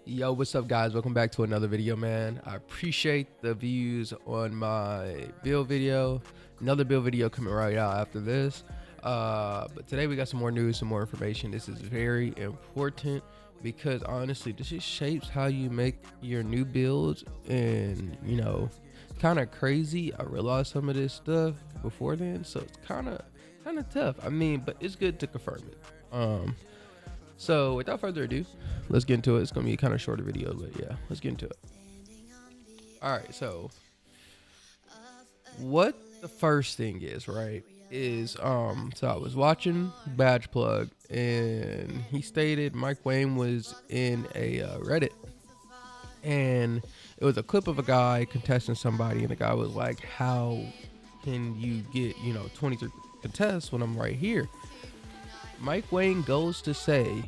Yo, what's up, guys? Welcome back to another video, man. I appreciate the views on my build video. Another build video coming right out after this. But today we got some more news, some more information. This is very important because honestly, this just shapes how you make your new builds. And you know, kind of crazy. I realized some of this stuff before then, so it's kind of tough. I mean, but it's good to confirm it. So without further ado, let's get into it. It's gonna be a kind of shorter video, but yeah, let's get into it. All right, so what the first thing is, right, is so I was watching Badge Plug, and he stated Mike Wang was in a Reddit, and it was a clip of a guy contesting somebody, and the guy was like, "How can you get 23 contests when I'm right here?" Mike Wang goes to say,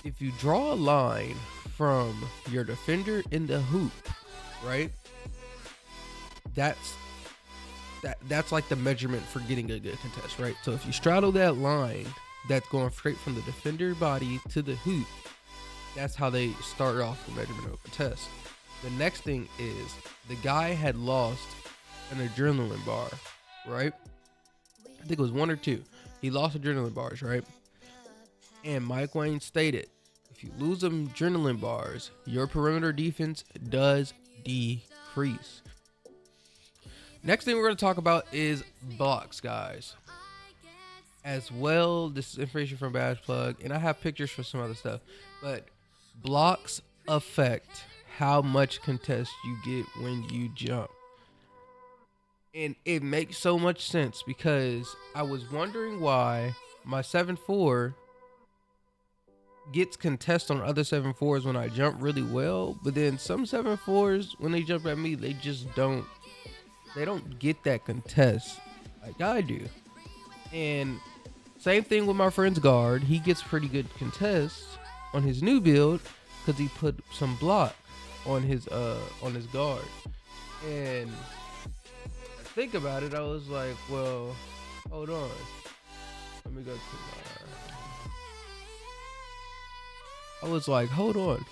if you draw a line from your defender in the hoop, right? That's like the measurement for getting a good contest, right? So if you straddle that line that's going straight from the defender body to the hoop, that's how they start off the measurement of a contest. The next thing is the guy had lost an adrenaline bar, right? I think it was one or two. He lost adrenaline bars, right? And Mike Wang stated, if you lose them adrenaline bars, your perimeter defense does decrease. Next thing we're going to talk about is blocks, guys. As well, this is information from Badge Plug, and I have pictures for some other stuff. But blocks affect how much contest you get when you jump. And it makes so much sense because I was wondering why my 7'4" gets contest on other 7'4s when I jump really well, but then some 7'4s when they jump at me, they just don't get that contest like I do. And same thing with my friend's guard. He gets pretty good contests on his new build because he put some block on his guard. And think about it, I was like, well, hold on. Let me go to I was like, hold on.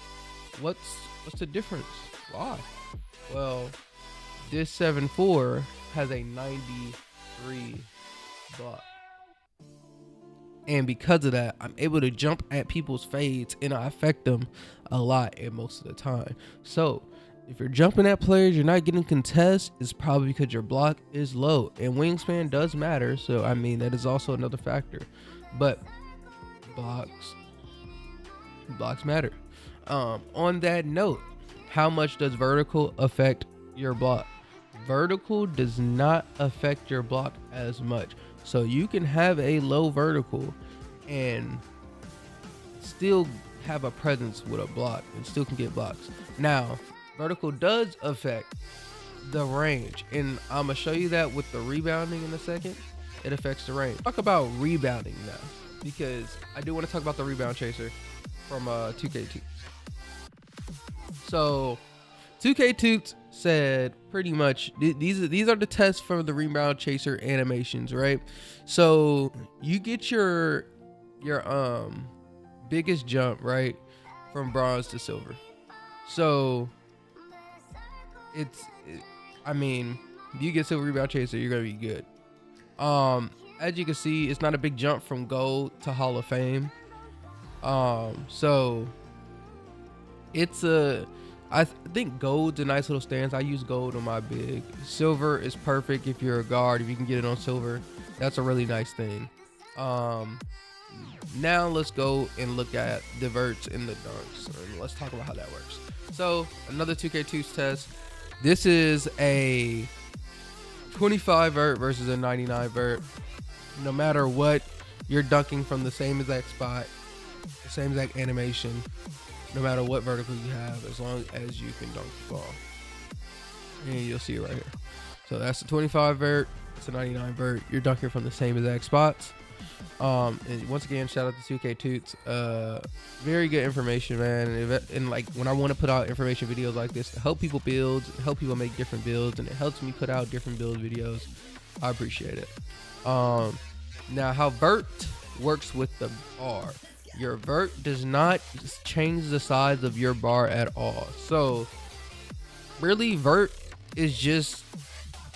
What's the difference? Why? Well, this 7'4" has a 93 block. And because of that, I'm able to jump at people's fades and I affect them a lot and most of the time. So if you're jumping at players, you're not getting contests, it's probably because your block is low. And wingspan does matter, so I mean that is also another factor. But blocks matter. On that note, how much does vertical affect your block? Vertical does not affect your block as much. So you can have a low vertical and still have a presence with a block and still can get blocks. Now, vertical does affect the range, and I'm gonna show you that with the rebounding in a second. It affects the range. Talk about rebounding now, because I do want to talk about the rebound chaser from 2K Toots. So 2K Toots said pretty much these are the tests for the rebound chaser animations, right? So you get your biggest jump, right, from bronze to silver. So I mean, if you get silver rebound chaser, you're gonna be good. As you can see, it's not a big jump from gold to Hall of Fame. So it's I think gold's a nice little stance. I use gold on my big. Silver is perfect if you're a guard. If you can get it on silver, that's a really nice thing. Now let's go and look at the verts and the dunks, and let's talk about how that works. So another 2K2's test. This is a 25 vert versus a 99 vert. No matter what, you're dunking from the same exact spot, the same exact animation, no matter what vertical you have, as long as you can dunk the ball. And you'll see it right here. So that's the 25 vert, it's a 99 vert. You're dunking from the same exact spots. And once again, shout out to 2K Toots. Very good information, man. And like when I want to put out information videos like this to help people build, help people make different builds, and it helps me put out different build videos, I appreciate it. Now how vert works with the bar. your vert does not change the size of your bar at all. So really, vert is just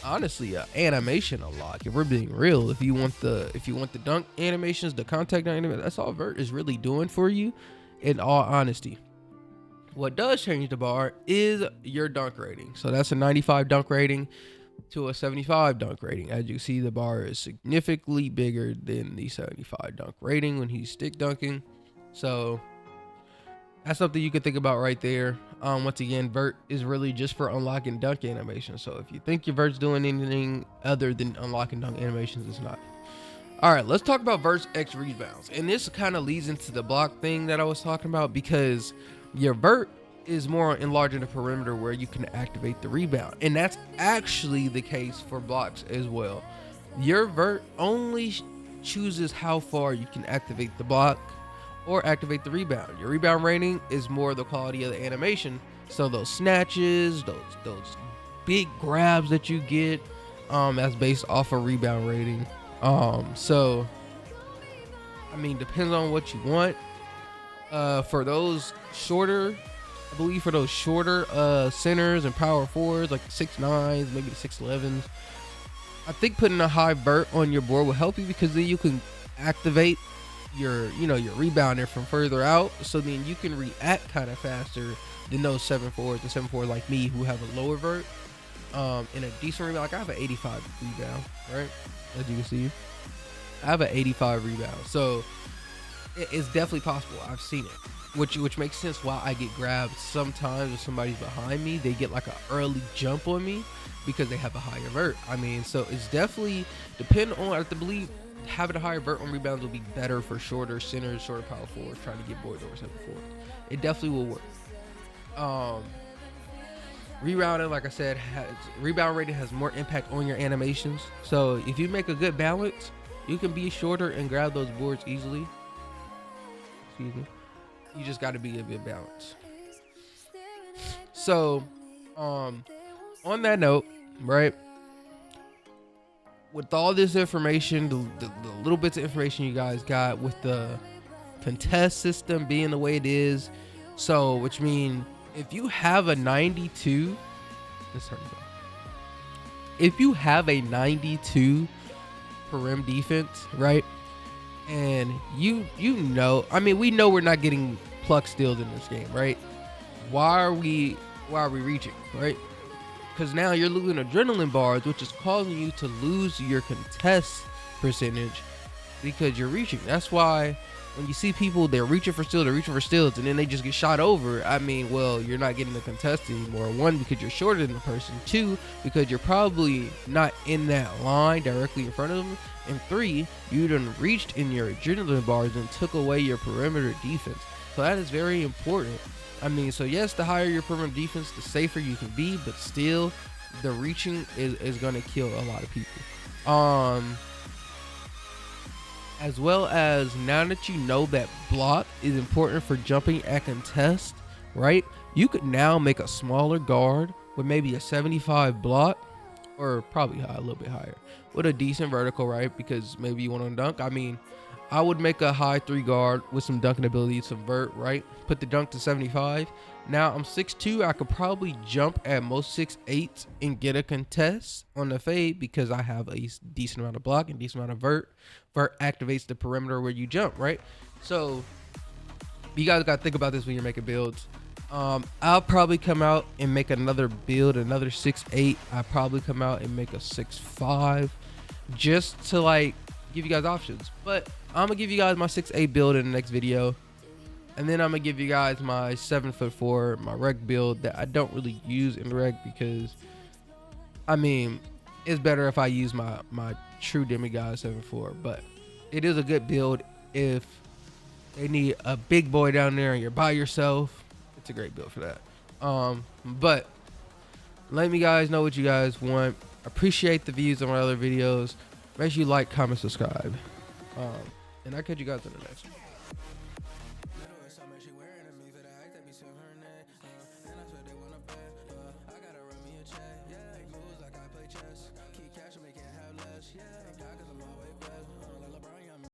honestly a animation unlock. If we're being real, if you want the dunk animations, the contact dunk animation, that's all vert is really doing for you. In all honesty, what does change the bar is your dunk rating. So that's a 95 dunk rating to a 75 dunk rating. As you can see, the bar is significantly bigger than the 75 dunk rating when he's stick dunking. So that's something you can think about right there. Once again, vert is really just for unlocking dunk animations. So if you think your vert's doing anything other than unlocking dunk animations, it's not. All right, let's talk about vert's X rebounds. And this kind of leads into the block thing that I was talking about, because your vert is more enlarging the perimeter where you can activate the rebound. And that's actually the case for blocks as well. Your vert only chooses how far you can activate the block or activate the rebound. Your rebound rating is more the quality of the animation. So those snatches, those big grabs that you get, that's based off a rebound rating. So I mean, depends on what you want. For those shorter, I believe for those shorter centers and power forwards, like 6'9s, maybe the 6'11s, I think putting a high vert on your board will help you, because then you can activate your rebounder from further out, so then you can react kind of faster than those 7'4s and 7'4 like me who have a lower vert. In a decent rebound, like I have an 85 rebound, right? As you can see, I have an 85 rebound, so it's definitely possible. I've seen it, which makes sense why I get grabbed sometimes if somebody's behind me. They get like an early jump on me because they have a higher vert. I mean, so it's definitely depend on. I have to believe having a higher vert on rebounds will be better for shorter centers, shorter power forwards trying to get boards over 7'4. It definitely will work. Rebounding, like I said, rebound rating has more impact on your animations. So if you make a good balance, you can be shorter and grab those boards easily. Excuse me. You just got to be a good balance. So, on that note, right, with all this information, the little bits of information you guys got with the contest system being the way it is, so which means if you have a 92, let's turn it off. If you have a 92 perim defense, right, and you know, I mean, we know we're not getting pluck steals in this game, right? Why are we reaching, right? Because now you're losing adrenaline bars, which is causing you to lose your contest percentage because you're reaching. That's why when you see people, they're reaching for steals, and then they just get shot over. I mean, well, you're not getting the contest anymore. One, because you're shorter than the person. Two, because you're probably not in that line directly in front of them. And three, you done reached in your adrenaline bars and took away your perimeter defense. So that is very important. I mean, so yes, the higher your perimeter defense, the safer you can be, but still, the reaching is going to kill a lot of people. As well as, now that you know that block is important for jumping at contest, right? You could now make a smaller guard with maybe a 75 block, or probably a little bit higher, with a decent vertical, right? Because maybe you want to dunk. I mean, I would make a high 3 guard with some dunking ability, some vert, right? Put the dunk to 75. Now I'm 6'2". I could probably jump at most 6'8" and get a contest on the fade because I have a decent amount of block and decent amount of vert. Vert activates the perimeter where you jump, right? So you guys got to think about this when you're making builds. I'll probably come out and make another build, another 6'8". I'll probably come out and make a 6'5", just to like give you guys options. But I'm gonna give you guys my 6'8" build in the next video, and then I'm gonna give you guys my 7'4", my reg build that I don't really use in reg because, I mean, it's better if I use my true demigod 7'4", but it is a good build if they need a big boy down there and you're by yourself. It's a great build for that. But let me guys know what you guys want. Appreciate the views on my other videos. Make sure you like, comment, subscribe. And I'll catch you guys in the next one.